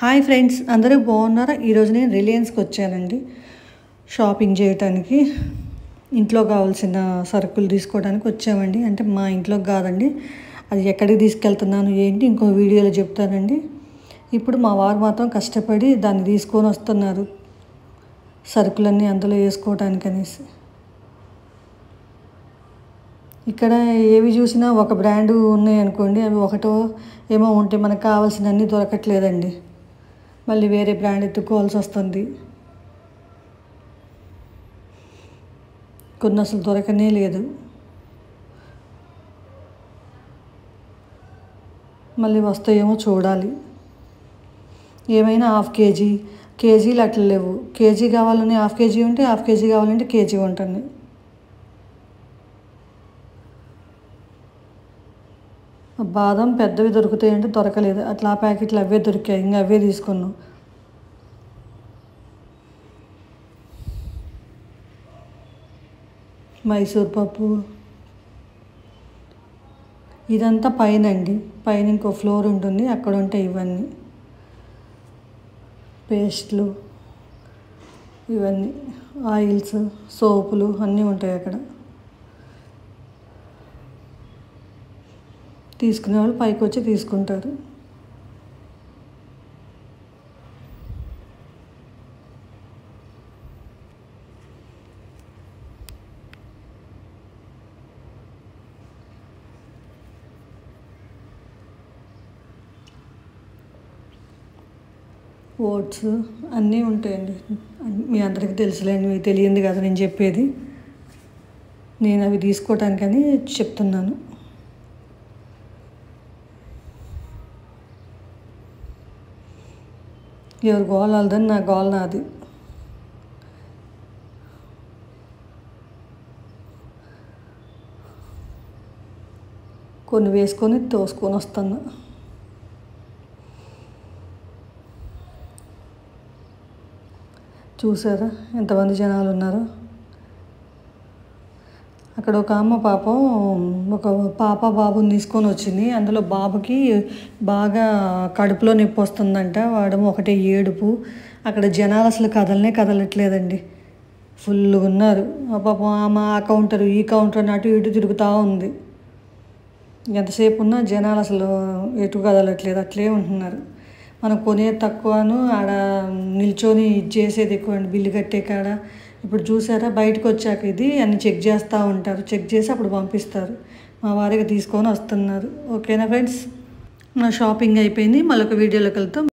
Hi friends, అందరూ బాగున్నారా? ఈరోజు నేను రిలయన్స్కి వచ్చానండి షాపింగ్ చేయడానికి. ఇంట్లో కావాల్సిన సరుకులు తీసుకోవడానికి వచ్చామండి. అంటే మా ఇంట్లోకి కాదండి, అది ఎక్కడికి తీసుకెళ్తున్నాను ఏంటి ఇంకో వీడియోలో చెప్తానండి. ఇప్పుడు మా వారు మాత్రం కష్టపడి దాన్ని తీసుకొని వస్తున్నారు, సరుకులన్నీ అందులో వేసుకోవడానికి అనేసి. ఇక్కడ ఏవి చూసినా ఒక బ్రాండు ఉన్నాయనుకోండి, అవి ఒకటో ఏమో ఉంటే మనకు కావాల్సినవన్నీ దొరకట్లేదండి. మళ్ళీ వేరే బ్రాండ్ ఎత్తుకోవాల్సి వస్తుంది. కొన్ని అసలు దొరకనే లేదు. మళ్ళీ వస్తాయేమో చూడాలి. ఏమైనా హాఫ్ కేజీ, కేజీలు అట్లా లేవు. కేజీ కావాలని హాఫ్ కేజీ ఉంటే, హాఫ్ కేజీ కావాలంటే కేజీ ఉంటుంది. బాదం పెద్దవి దొరుకుతాయంటే దొరకలేదు. అట్లా ప్యాకెట్లు అవే దొరికాయి, ఇంకా అవే తీసుకున్నాం. మైసూర్ పప్పు ఇదంతా పైన అండి. పైన ఇంకో ఫ్లోర్ ఉంటుంది, అక్కడ ఉంటాయి ఇవన్నీ పేస్ట్లు, ఇవన్నీ ఆయిల్స్, సోపులు అన్నీ ఉంటాయి అక్కడ. తీసుకునే వాళ్ళు పైకి వచ్చి తీసుకుంటారు. ఓట్స్ అన్నీ ఉంటాయండి. మీ అందరికీ తెలుసులేండి, మీకు తెలియంది కదా నేను చెప్పేది. నేను అవి తీసుకోవటానికని చెప్తున్నాను. ఎవరు గోల్ వాళ్ళదని, నా గోల్ నాది. కొన్ని వేసుకొని తోసుకొని వస్తాను. చూసారా ఎంతమంది జనాలు ఉన్నారో. అక్కడ ఒక అమ్మ పాపం ఒక పాప బాబుని తీసుకొని వచ్చింది. అందులో బాబుకి బాగా కడుపులో నొప్పి వస్తుందంట. వాడము ఒకటే ఏడుపు. అక్కడ జనాలు అసలు కదలట్లేదండి, ఫుల్గా ఉన్నారు. పాపం ఆమె ఆ కౌంటర్ ఈ కౌంటర్ అటు ఇటు తిరుగుతూ ఉంది. ఎంతసేపు ఉన్నా జనాలు అసలు ఎటు కదలట్లేదు, అట్లే ఉంటున్నారు. మనం కొనేది తక్కువను, ఆడ నిల్చొని ఇది చేసేది ఎక్కువ అండి, బిల్లు కట్టే కాడ. ఇప్పుడు చూసారా, బయటకు వచ్చాక ఇది అన్ని చెక్ చేస్తూ ఉంటారు. చెక్ చేసి అప్పుడు పంపిస్తారు. మా వారికి తీసుకొని వస్తున్నారు. ఓకేనా ఫ్రెండ్స్, నా షాపింగ్ అయిపోయింది. మళ్ళొక వీడియోలోకి వెళ్తాం.